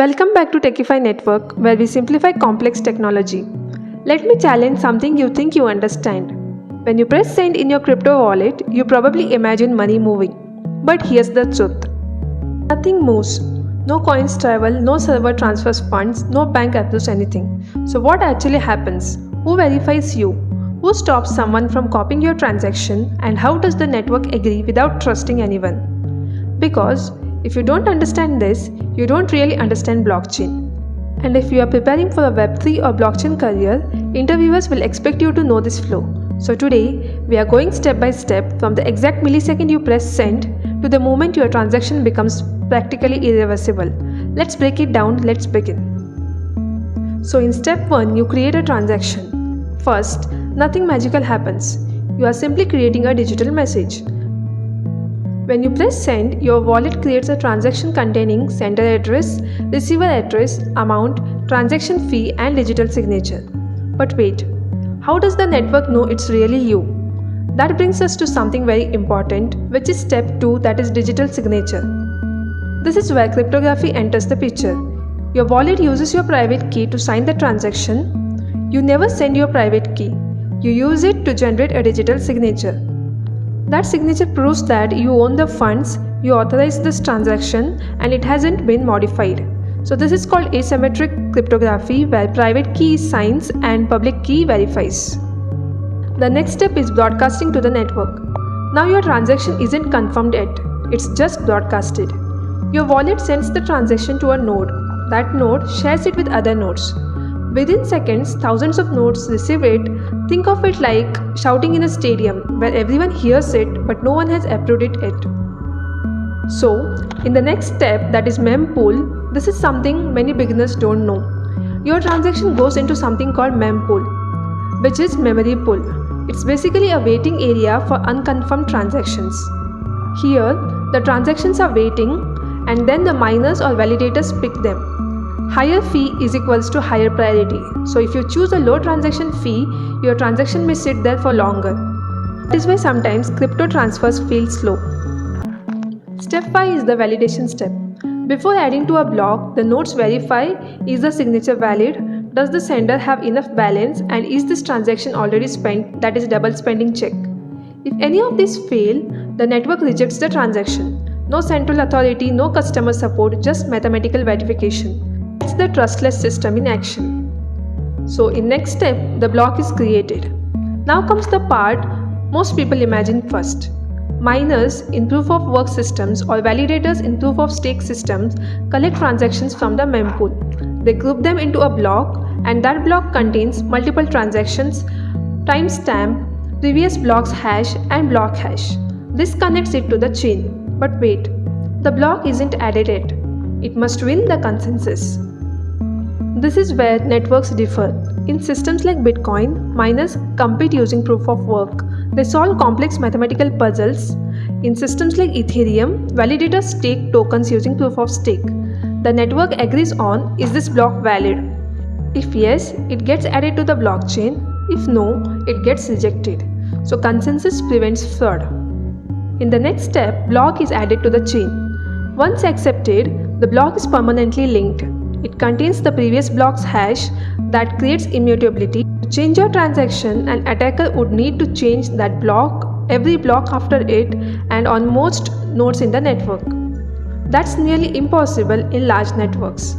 Welcome back to Techify Network, where we simplify complex technology. Let me challenge something you think you understand. When you press send in your crypto wallet, you probably imagine money moving. But here's the truth. Nothing moves. No coins travel, no server transfers funds, no bank approves anything. So what actually happens? Who verifies you? Who stops someone from copying your transaction? And how does the network agree without trusting anyone? Because if you don't understand this, you don't really understand blockchain. And if you are preparing for a Web3 or blockchain career, interviewers will expect you to know this flow. So today, we are going step by step from the exact millisecond you press send to the moment your transaction becomes practically irreversible. Let's break it down, let's begin. So in step 1, you create a transaction. First, nothing magical happens. You are simply creating a digital message. When you press send, your wallet creates a transaction containing sender address, receiver address, amount, transaction fee and digital signature. But wait, how does the network know it's really you? That brings us to something very important, which is step 2, that is digital signature. This is where cryptography enters the picture. Your wallet uses your private key to sign the transaction. You never send your private key. You use it to generate a digital signature. That signature proves that you own the funds, you authorized this transaction, and it hasn't been modified. So this is called asymmetric cryptography, where private key signs and public key verifies. The next step is broadcasting to the network. Now your transaction isn't confirmed yet, it's just broadcasted. Your wallet sends the transaction to a node. That node shares it with other nodes. Within seconds, thousands of nodes receive it. Think of it like shouting in a stadium where everyone hears it but no one has approved it yet. So, in the next step, that is Mempool, this is something many beginners don't know. Your transaction goes into something called Mempool, which is memory pool. It's basically a waiting area for unconfirmed transactions. Here, the transactions are waiting and then the miners or validators pick them. Higher fee is equals to higher priority. So if you choose a low transaction fee, your transaction may sit there for longer. That is why sometimes crypto transfers feel slow. Step 5 is the validation step. Before adding to a block, the nodes verify, is the signature valid, does the sender have enough balance, and is this transaction already spent, that is double spending check. If any of these fail, the network rejects the transaction. No central authority, no customer support, just mathematical verification. That's the trustless system in action. So in next step, the block is created. Now comes the part most people imagine first. Miners in proof of work systems or validators in proof of stake systems collect transactions from the mempool. They group them into a block, and that block contains multiple transactions, timestamp, previous block's hash and block hash. This connects it to the chain. But wait, the block isn't added yet. It must win the consensus. This is where networks differ. In systems like Bitcoin, miners compete using proof of work. They solve complex mathematical puzzles. In systems like Ethereum, validators stake tokens using proof of stake. The network agrees on, is this block valid? If yes, it gets added to the blockchain. If no, it gets rejected. So consensus prevents fraud. In the next step, block is added to the chain. Once accepted, the block is permanently linked. It contains the previous block's hash that creates immutability. To change your transaction, an attacker would need to change that block, every block after it, and on most nodes in the network. That's nearly impossible in large networks.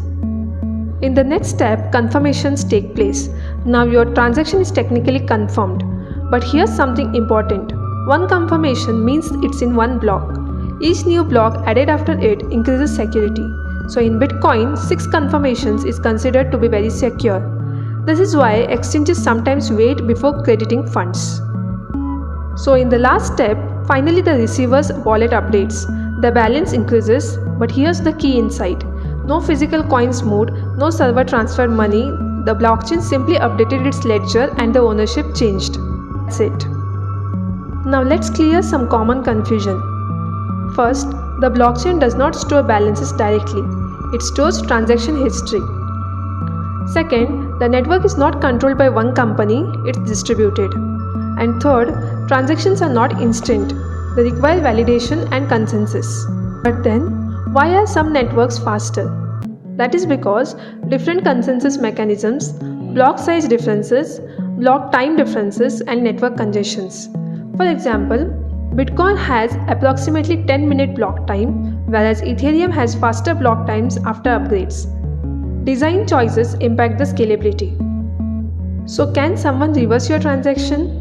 In the next step, confirmations take place. Now your transaction is technically confirmed. But here's something important. One confirmation means it's in one block. Each new block added after it increases security. So in Bitcoin, 6 confirmations is considered to be very secure. This is why exchanges sometimes wait before crediting funds. So in the last step, finally the receiver's wallet updates. The balance increases, but here's the key insight. No physical coins moved, no server transferred money. The blockchain simply updated its ledger and the ownership changed. That's it. Now let's clear some common confusion. First, the blockchain does not store balances directly. It stores transaction history. Second, the network is not controlled by one company, it's distributed. And third, transactions are not instant. They require validation and consensus. But then, why are some networks faster? That is because different consensus mechanisms, block size differences, block time differences, and network congestions. For example, Bitcoin has approximately 10-minute block time, whereas Ethereum has faster block times after upgrades. Design choices impact the scalability. So, can someone reverse your transaction?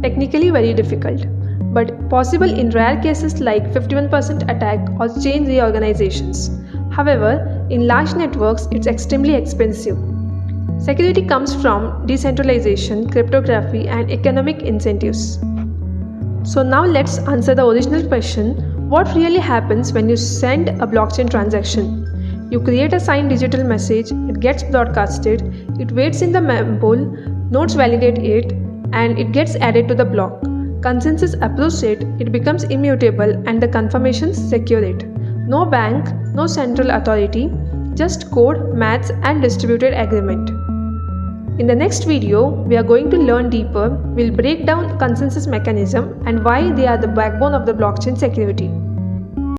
Technically very difficult, but possible in rare cases like 51% attack or chain reorganizations. However, in large networks, it's extremely expensive. Security comes from decentralization, cryptography, and economic incentives. So now let's answer the original question: what really happens when you send a blockchain transaction? You create a signed digital message, it gets broadcasted, it waits in the mempool, nodes validate it, and it gets added to the block. Consensus approves it, it becomes immutable, and the confirmations secure it. No bank, no central authority, just code, maths, and distributed agreement. In the next video, we are going to learn deeper. We'll break down consensus mechanism and why they are the backbone of the blockchain security.